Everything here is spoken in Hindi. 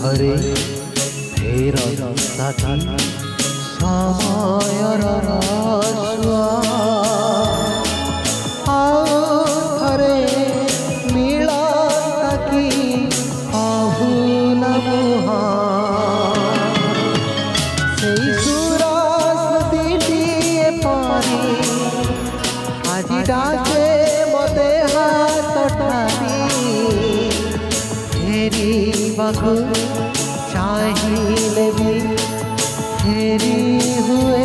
घरे फेरस्ता समयर रसुआ घरे मिलता कि अभूला मुहा सेई सुरस्मृतिटिए परी আজি डाके मते हाथ ठारी फेरिबाकु चाहिले भी फेरी हुए